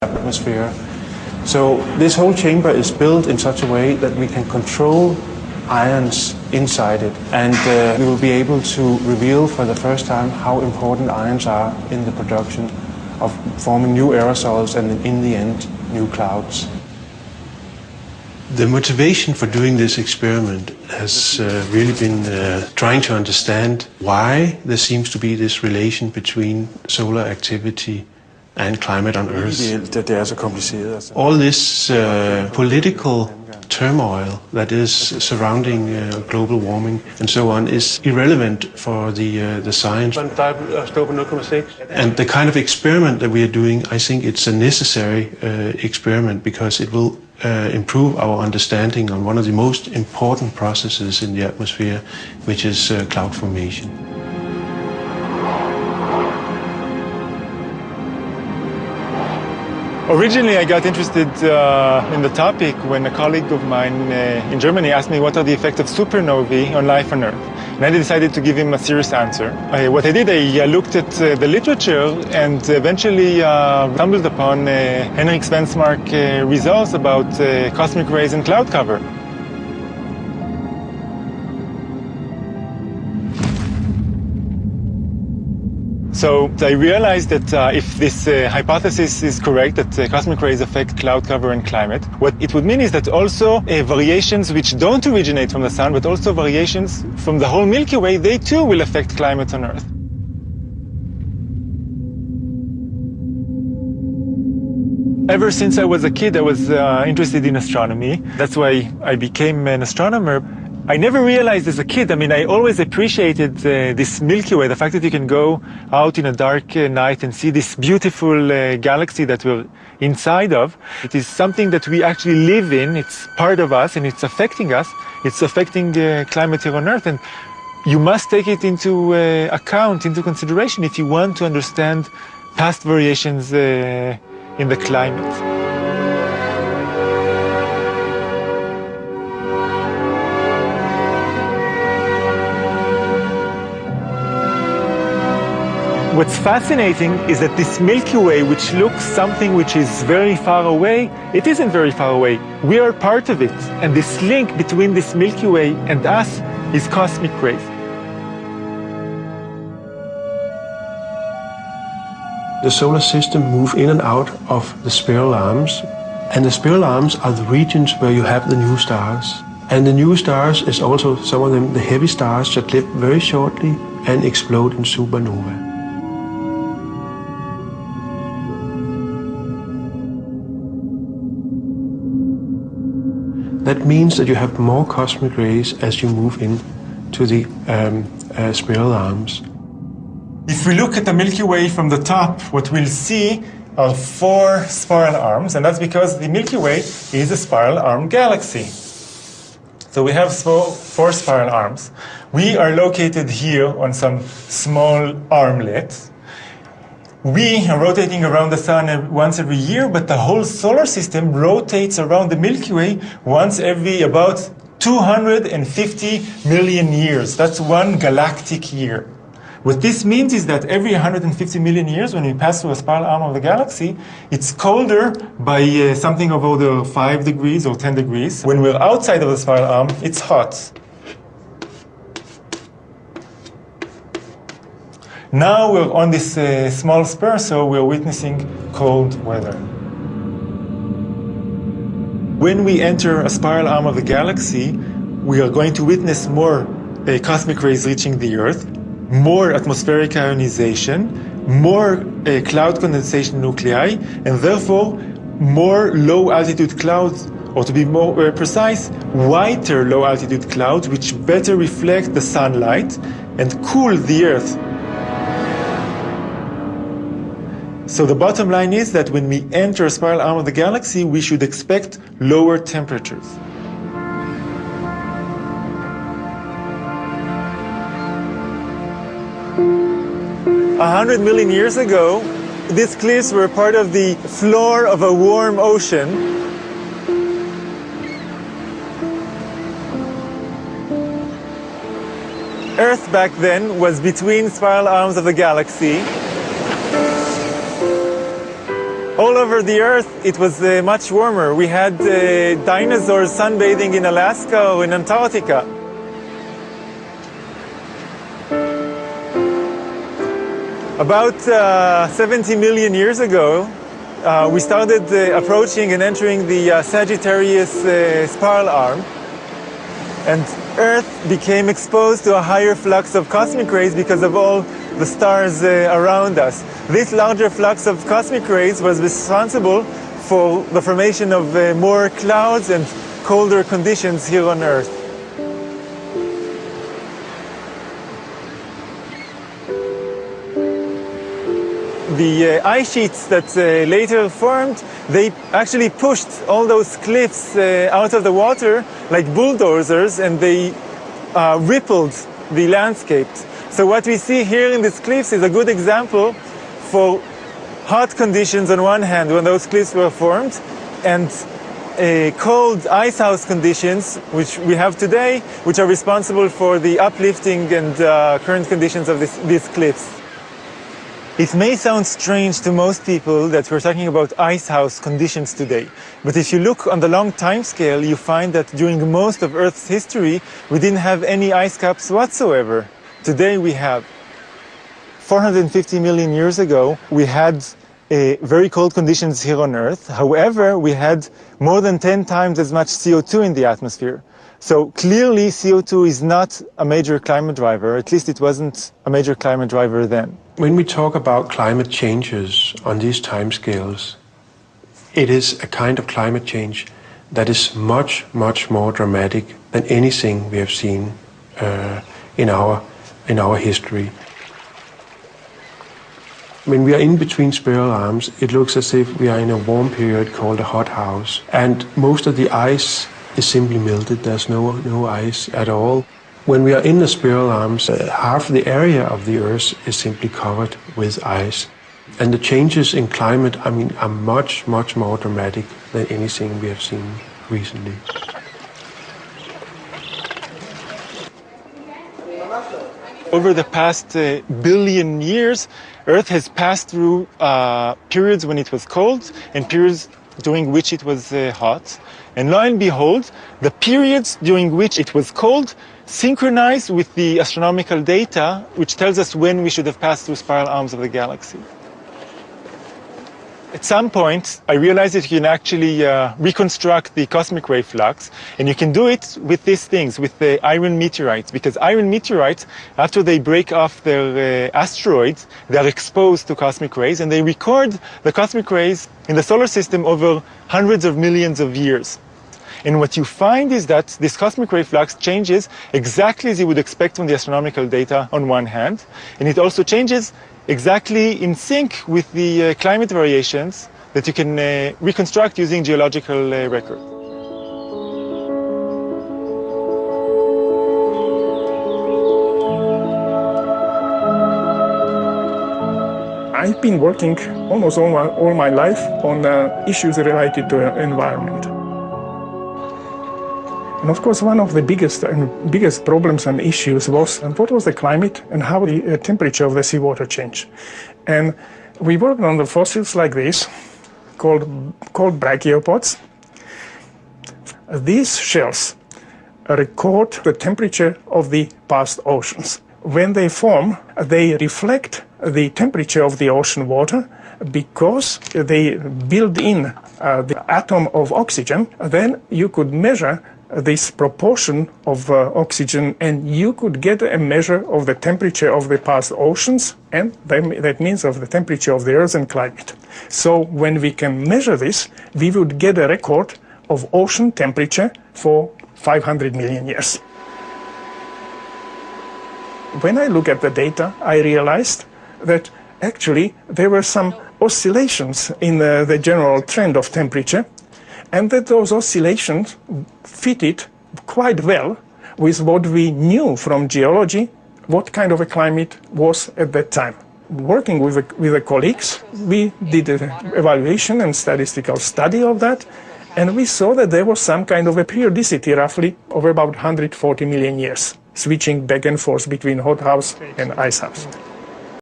atmosphere. So this whole chamber is built in such a way that we can control ions inside it, and we will be able to reveal for the first time how important ions are in the production of forming new aerosols and in the end new clouds. The motivation for doing this experiment has really been trying to understand why there seems to be this relation between solar activity and climate on Earth. All this political turmoil that is surrounding global warming and so on is irrelevant for the science. And the kind of experiment that we are doing, I think it's a necessary experiment because it will improve our understanding on one of the most important processes in the atmosphere, which is cloud formation. Originally, I got interested in the topic when a colleague of mine in Germany asked me what are the effects of supernovae on life on Earth. And I decided to give him a serious answer. What I did, I looked at the literature and eventually stumbled upon Henrik Svensmark results about cosmic rays and cloud cover. So I realized that if this hypothesis is correct, that cosmic rays affect cloud cover and climate, what it would mean is that also variations which don't originate from the sun, but also variations from the whole Milky Way, they too will affect climate on Earth. Ever since I was a kid, I was interested in astronomy. That's why I became an astronomer. I never realized as a kid, I always appreciated this Milky Way, the fact that you can go out in a dark night and see this beautiful galaxy that we're inside of. It is something that we actually live in, it's part of us and it's affecting us. It's affecting the climate here on Earth, and you must take it into account, into consideration if you want to understand past variations in the climate. What's fascinating is that this Milky Way, which looks something which is very far away, it isn't very far away. We are part of it. And this link between this Milky Way and us is cosmic rays. The solar system moves in and out of the spiral arms. And the spiral arms are the regions where you have the new stars. And the new stars is also, some of them, the heavy stars that live very shortly and explode in supernova. That means that you have more cosmic rays as you move into the spiral arms. If we look at the Milky Way from the top, what we'll see are 4 spiral arms, and that's because the Milky Way is a spiral arm galaxy. So we have 4 spiral arms. We are located here on some small armlets. We are rotating around the sun once every year, but the whole solar system rotates around the Milky Way once every about 250 million years. That's one galactic year. What this means is that every 150 million years, when we pass through a spiral arm of the galaxy, it's colder by something of order 5 degrees or 10 degrees. When we're outside of the spiral arm, it's hot. Now we're on this small spur, so we're witnessing cold weather. When we enter a spiral arm of the galaxy, we are going to witness more cosmic rays reaching the Earth, more atmospheric ionization, more cloud condensation nuclei, and therefore more low-altitude clouds, or to be more precise, whiter low-altitude clouds which better reflect the sunlight and cool the Earth. So the bottom line is that when we enter a spiral arm of the galaxy, we should expect lower temperatures. A 100 million years ago, these cliffs were part of the floor of a warm ocean. Earth back then was between spiral arms of the galaxy. all over the Earth it was much warmer. We had dinosaurs sunbathing in Alaska or in Antarctica. About 70 million years ago, we started approaching and entering the Sagittarius spiral arm, and Earth became exposed to a higher flux of cosmic rays because of all the stars around us. This larger flux of cosmic rays was responsible for the formation of more clouds and colder conditions here on Earth. The ice sheets that later formed, they actually pushed all those cliffs out of the water like bulldozers, and they rippled the landscape. So what we see here in these cliffs is a good example for hot conditions on one hand when those cliffs were formed, and cold icehouse conditions which we have today, which are responsible for the uplifting and current conditions of these cliffs. It may sound strange to most people that we're talking about icehouse conditions today, but if you look on the long time scale, you find that during most of Earth's history, we didn't have any ice caps whatsoever. Today we have. 450 million years ago, we had very cold conditions here on Earth. However, we had more than 10 times as much CO2 in the atmosphere. So clearly CO2 is not a major climate driver, at least it wasn't a major climate driver then. When we talk about climate changes on these timescales, it is a kind of climate change that is much, much more dramatic than anything we have seen in our history. When we are in between spiral arms, it looks as if we are in a warm period called a hothouse, and most of the ice is simply melted. There's no ice at all. When we are in the spiral arms, half the area of the Earth is simply covered with ice. And the changes in climate, are much, much more dramatic than anything we have seen recently. Over the past billion years, Earth has passed through periods when it was cold and periods during which it was hot. And lo and behold, the periods during which it was cold synchronized with the astronomical data, which tells us when we should have passed through spiral arms of the galaxy. At some point, I realized that you can actually reconstruct the cosmic ray flux, and you can do it with these things, with the iron meteorites, because iron meteorites, after they break off their asteroids, they are exposed to cosmic rays, and they record the cosmic rays in the solar system over hundreds of millions of years. And what you find is that this cosmic ray flux changes exactly as you would expect from the astronomical data on one hand, and it also changes exactly in sync with the climate variations that you can reconstruct using geological record. I've been working almost all my life on issues related to environment. And of course, one of the biggest problems and issues was what was the climate and how the temperature of the seawater changed. And we worked on the fossils like this, called brachiopods. These shells record the temperature of the past oceans. When they form, they reflect the temperature of the ocean water because they build in the atom of oxygen. Then you could measure this proportion of oxygen, and you could get a measure of the temperature of the past oceans, and that means of the temperature of the Earth and climate. So when we can measure this, we would get a record of ocean temperature for 500 million years. When I look at the data, I realized that actually there were some oscillations in the general trend of temperature, and that those oscillations fitted quite well with what we knew from geology, what kind of a climate was at that time. Working with the colleagues, we did an evaluation and statistical study of that, and we saw that there was some kind of a periodicity roughly of about 140 million years, switching back and forth between hothouse and icehouse.